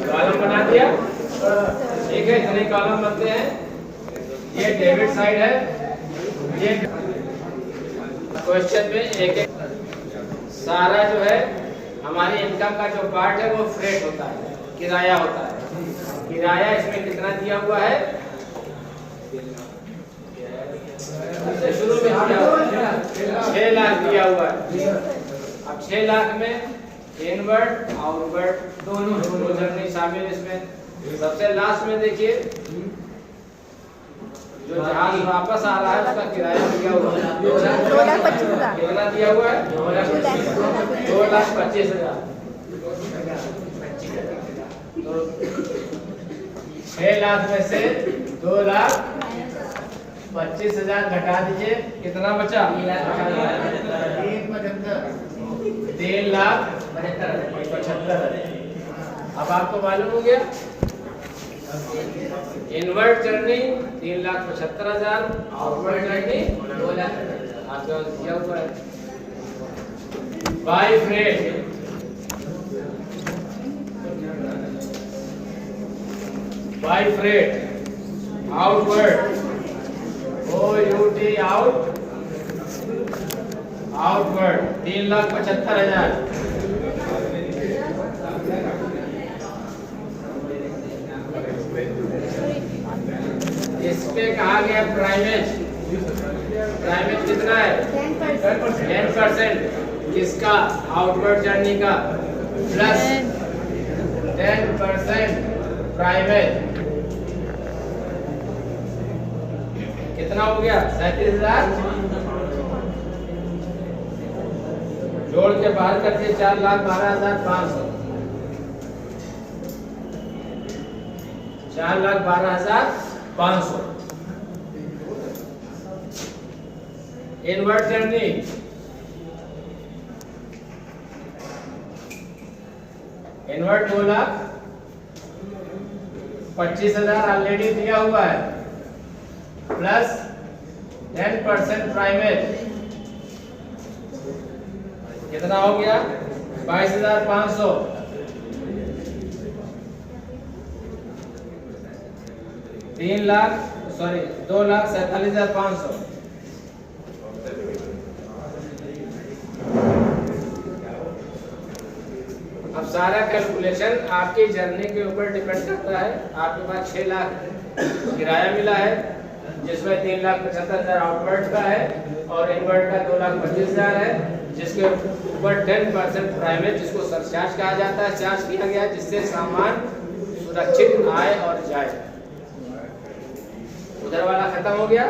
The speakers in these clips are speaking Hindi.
कॉलम बना दिया, ठीक है। इतने कॉलम बनते हैं। ये डेबिट साइड है। ये क्वेश्चन में एक एक सारा जो है हमारी इनकम का जो पार्ट है वो फ्रेट होता है, किराया होता है। किराया इसमें कितना दिया हुआ है? शुरू में 6 लाख दिया हुआ है। अब 6 लाख में इनवर्ड आउटवर्ड दोनों जर्नी शामिल इसमें। सबसे लास्ट में देखिए जो जहाज वापस आ रहा है उसका किराया दिया हुआ है 2,25,000। कितना दिया हुआ है? 2,25,000। तो 6 लाख में से 2,25,000 घटा दीजिए, कितना बचा? 3,75,000। अब आपको मालूम हो गया इनवर्ड जर्नी 3,75,000, आउटवर्ड जर्नी 2,00,000 आपके पास दिया हुआ है। By freight by freight outward OUT out outward 3,75,000। इस पे कहा गया प्राइमेज। प्राइमेज कितना है? 10%। किसका? आउटवर्ड जर्नी का प्लस 10% प्राइमेज। कितना हो गया? 37,000। जोड़ के बाहर करके 4,12,500। 4,12,500। इनवर्ड जर्नी इनवर्ड 2,25,000 ऑलरेडी दिया हुआ है प्लस 10% प्राइमेज। कितना हो गया? 22,500। 2,47,500। अब सारा कैलकुलेशन आपकी जर्नी के ऊपर डिपेंड करता है। आपके पास 6 लाख किराया मिला है जिसमें 3,75,000 आउटवर्ड का है और इनवर्ड का 2,25,000 है, जिसके ऊपर 10% प्राइमेज जिसको सरचार्ज कहा जाता है चार्ज किया गया है, जिससे सामान सुरक्षित आए और जाए। उधर वाला खत्म हो गया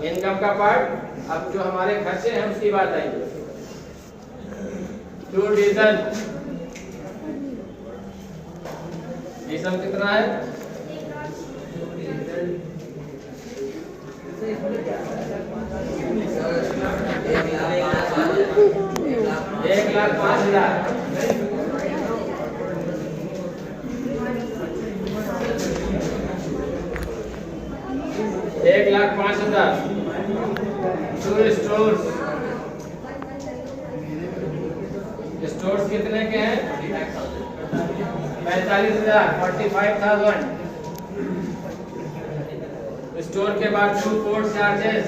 इनकम का पार्ट। अब जो हमारे खर्चे हैं उसकी बात आई। टू डीजल डीजल कितना है? 1,05,000। 1,05,000। टू स्टोर्स स्टोर्स कितने के हैं? 45,000 45,000। स्टोर के बाद to port charges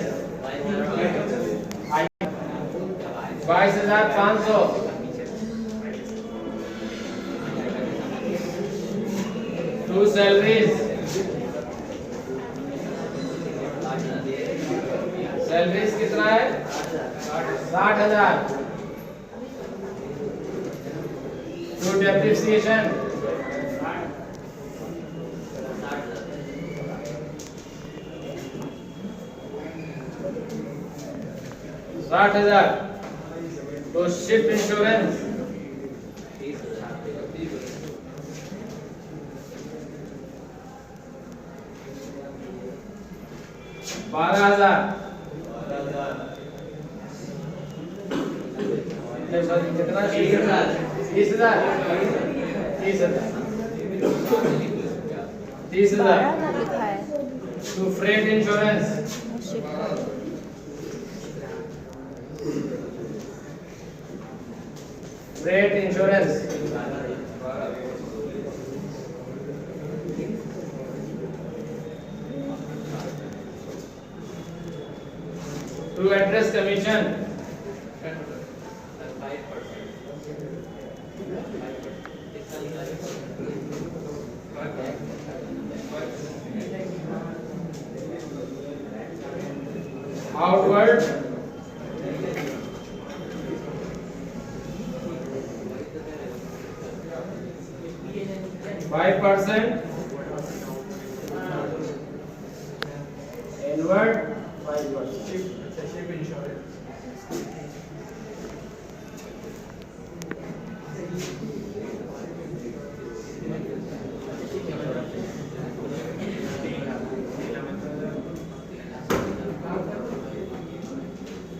22,500। To salaries salaries कितना है? 60,000। To depreciation 60,000। तो शिप इंश्योरेंस 12,000। कितना? 30,000। 30,000। 30,000। 30,000। to freight insurance. Freight insurance. To address commission. Outward 5%, inward 5%. Ship insurance.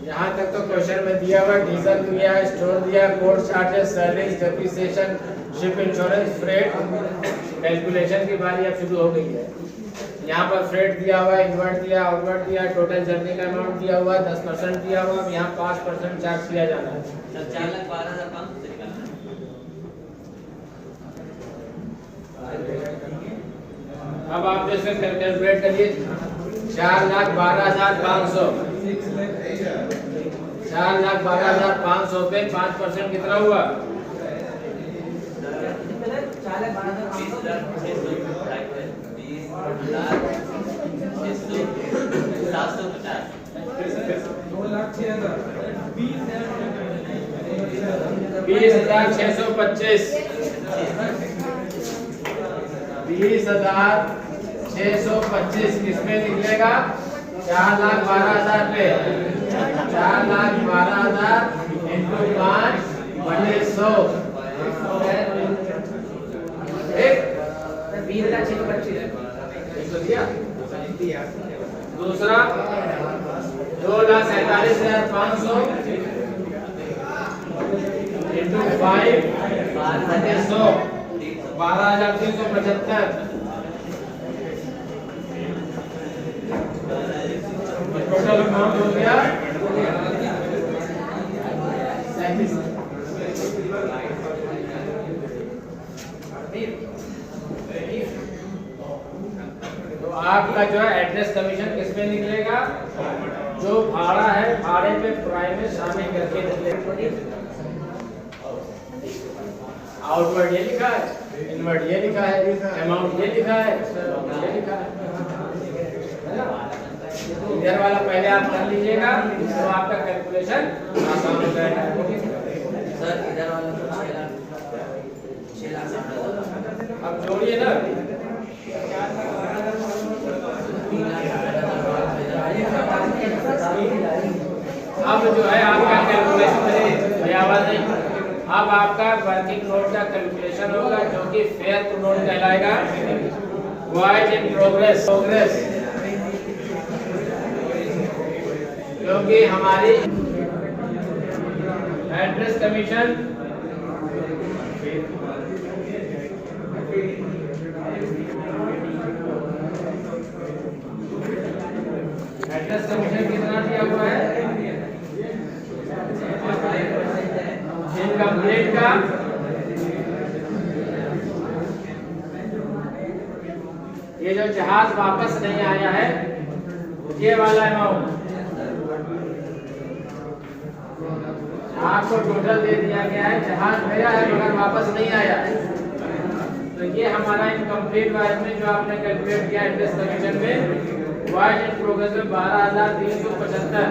यहाँ तक तो क्वेश्चन में दिया हुआ डीजल दिया, स्टोर दिया, port charges, service, depreciation, ship insurance, freight. Calculation की बारी अब शुरू हो गई है। यहाँ पर फ्रेट दिया हुआ, इनवर्ट दिया, आउटवर्ट दिया, टोटल जर्नी का अमाउंट दिया हुआ, 10% दिया हुआ, अब यहाँ 5% चार्ज किया जाना है। 4,12,500 से निकालना है। अब आप जैसे कैलकुलेट करिए 4,12,500 4,12,500 पे 5% कितना हुआ? 20,625 20,625 किसमें निकलेगा? 4,12,000 पे 4,12,000 इंटू 5/100 दूसरा 2,47,500 इंटू 5/100 12,375 टोटल अमाउंट हो गया 37। तो आपका जो है एड्रेस कमीशन किसमें निकलेगा? जो भाड़ा है भाड़े पे प्राइस में शामिल करके निकलेगा। आउटवर्ड ये लिखा है, इनवर्ड ये लिखा है, अमाउंट ये लिखा है, ये लिखा है। इधर वाला पहले आप कर लीजिएगा तो आपका कैलकुलेशन आसान हो जाएगा। सर इधर वाला तो 6 लाख अब जोड़िए ना। अब जो है आपका कैलकुलेशन आवाज नहीं, अब आपका वर्किंग नोट का कैलकुलेशन होगा जो कि फेयर टू नोट कहलाएगा। वॉयज इन प्रोग्रेस क्योंकि हमारी एड्रेस कमीशन कितना दिया हुआ है? इनकम्प्लीट का ये जो जहाज वापस नहीं आया है ये वाला अमाउंट आपको टोटल दे दिया गया है। जहाज गया है मगर वापस नहीं आया है, तो ये हमारा इनकम्प्लीट वाइज में जो आपने कैलकुलेट किया एड्रेस कमीशन में वाइज इन प्रोग्रेस में 12,375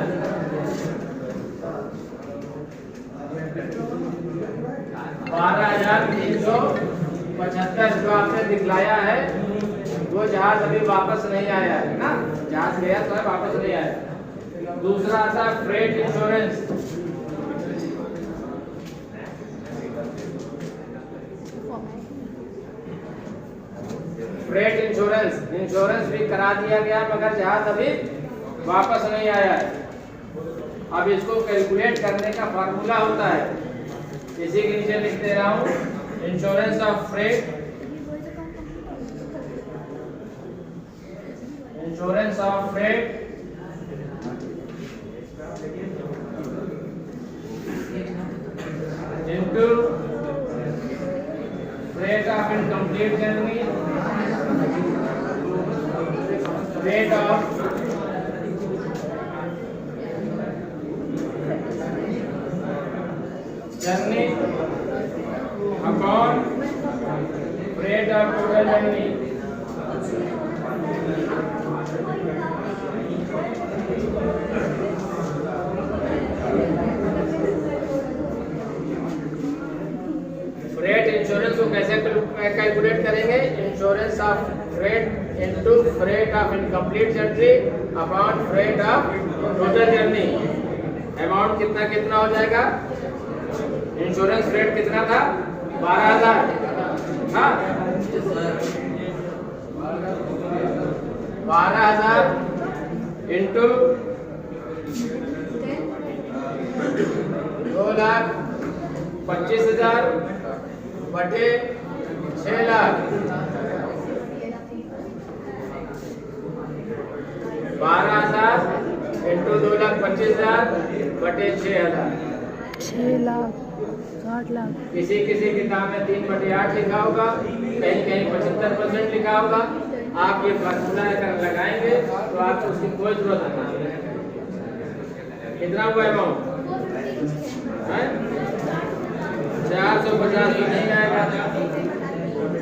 12,375 जो आपने दिखलाया है वो जहाज अभी वापस नहीं आया है ना। जहाज गया तो है वापस नहीं आया। दूसरा आता फ्रेट इंश्योरेंस। फ्रेट इंश्योरेंस भी करा दिया गया मगर जहाज अभी वापस नहीं आया है। अब इसको कैलकुलेट करने का फार्मूला होता है, इसी के नीचे लिख दे रहा हूँ। Insurance of freight insurance of freight into rate of incomplete journey, rate of journey upon rate of total journey. Freight insurance को कैसे कैलकुलेट करेंगे? Insurance of freight into freight of incomplete journey upon freight of total journey. Amount कितना कितना हो जाएगा? इंश्योरेंस फ्रेट कितना था? 12,000। हाँ, 12,000 इंटू 2,25,000 बटे 6 लाख। 12,000 इंटू 2,25,000 बटे 6,000। 6 लाख 8 लाख। किसी किसी किताब में 3/8 लिखा होगा, कहीं कहीं 75% लिखा होगा। आप ये फार्मूला अगर लगाएंगे तो आपको उसकी कोई जरूरत नहीं है। कितना हुआ अमाउंट? 450 नहीं आएगा,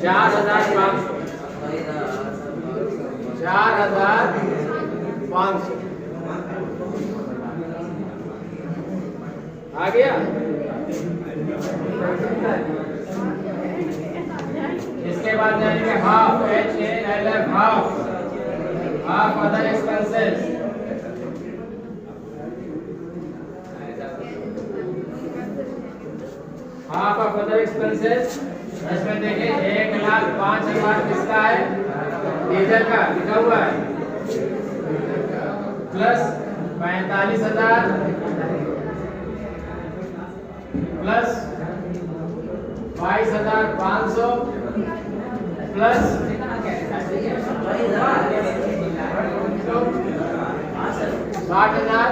4,500। 4,500 आ गया। इसके बाद जाएंगे half, HALF half other expenses. Half of other expenses, इसमें देखिए 1,05,000 किसका है? डीजल का लिखा हुआ है, प्लस 45,000 प्लस 22,500 प्लस 60,000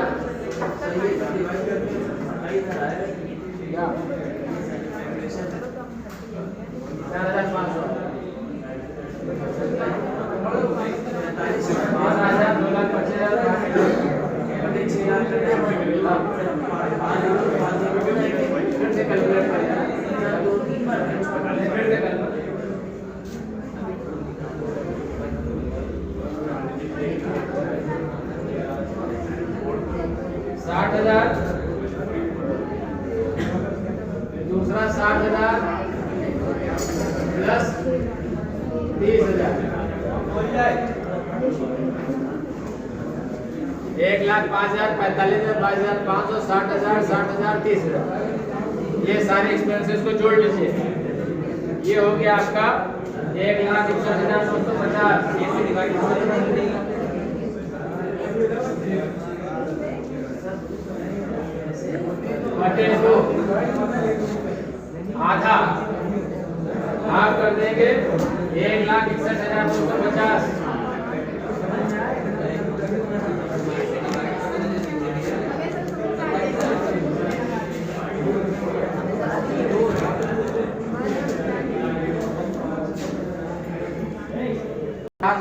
या 4,500 60,000 दूसरा 60,000 प्लस 30,000 1,05,000 45,000 22,500 60,000 60,000 30,000। ये सारे एक्सपेंसेस को जोड़ लीजिए। ये हो गया आपका 1,61,250 बटे 2 आधा हाफ कर देंगे 1,61,250।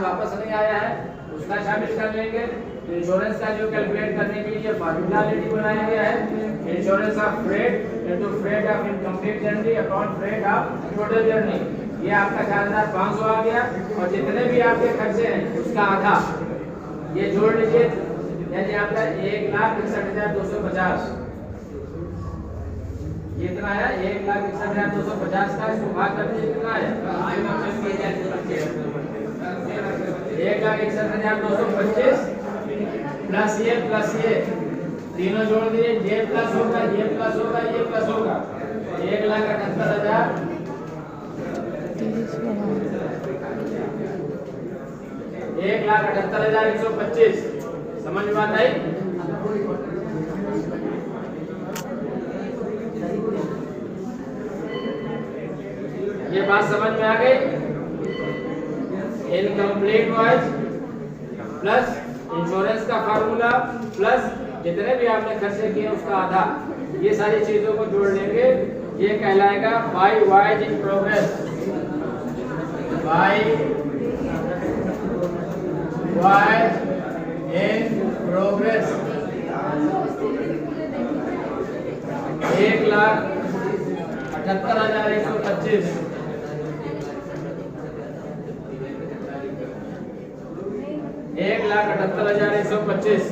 वापस नहीं आया है उसका शामिल कर लेंगे। इंश्योरेंस का जो कैलकुलेट करने के लिए फार्मूला ऑलरेडी बनाया गया है, insurance of freight into freight of incomplete journey upon freight of total journey. ये आपका 4,500 आ गया और जितने भी आपके खर्चे हैं उसका आधा ये जोड़ लीजिए, यानी आपका 1,61,250। ये इतना है 1,61,250 का, इसको भाग कर दीजिए कितना है? 1,61,225 प्लस ये तीनों जोड़ दिए, ये प्लस होगा ये प्लस होगा ये प्लस होगा 1,78,000 1,78,125। समझ में बात आई? ये बात समझ में आ गई? इनकम्प्लीट वाइज प्लस इंश्योरेंस का फार्मूला प्लस जितने भी आपने खर्चे किए उसका आधा, ये सारी चीजों को जोड़ लेंगे, ये कहलाएगा by wise in progress. By wise in progress 1,78,125।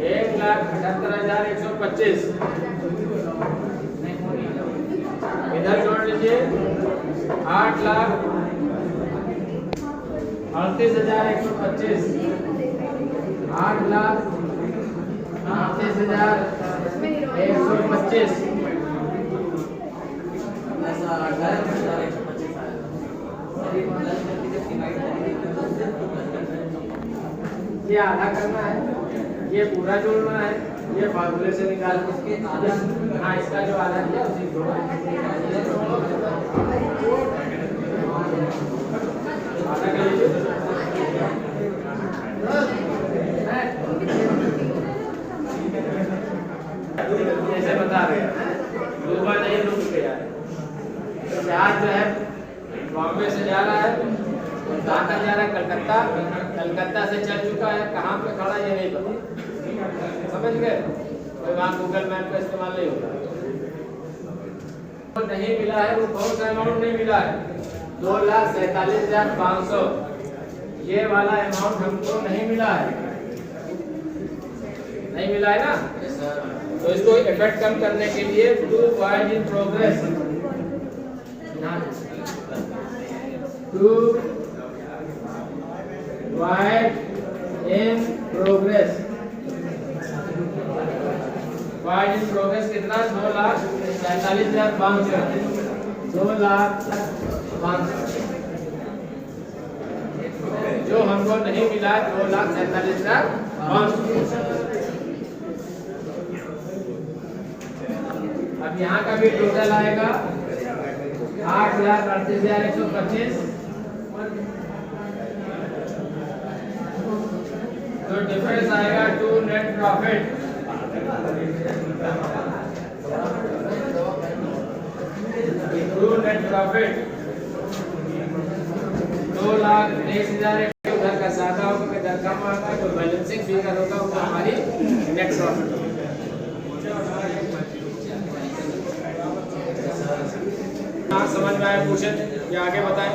1,78,125। इधर जोड़ लीजिए 8,38,125। 8,38,125। ऐसा 18,125 आएगा। सर ये प्लस करके जब डिवाइड करेंगे तो ये आधा करना है, ये पूरा जोड़ना है, ये फार्मूले से निकाल उसके आधा। हाँ इसका जो आधा किया उसी को आधा कर लीजिए। जैसे बता रहे हैं डूबा नहीं डूब गया है। जहाज जो है बॉम्बे से जा रहा है, कहाँ तक जा रहा है? कलकत्ता। कलकत्ता से चल चुका है, कहाँ पे खड़ा ये नहीं पता, समझ गए? कोई वहाँ गूगल मैप का इस्तेमाल नहीं होता। तो नहीं मिला है, वो कौन सा अमाउंट नहीं मिला है? 2,47,500 ये वाला अमाउंट हमको नहीं मिला है, नहीं मिला है ना। तो इसको इफेक्ट कम करने के लिए to wise in progress, to wise in progress. Wise in progress कितना? 2,47,500। 2,05,000 जो हमको नहीं मिला 2,47,500। अब यहाँ का भी टोटल आएगा 8,38,125। तो डिफरेंस आएगा to net profit. To net profit 2,23,000 उधर का ज्यादा होगा, इधर कम होगा, जो बैलेंसिंग फिगर होगा वो हमारी नेट प्रॉफिट होगी। समझ में आया? पूछे या आगे बताएं?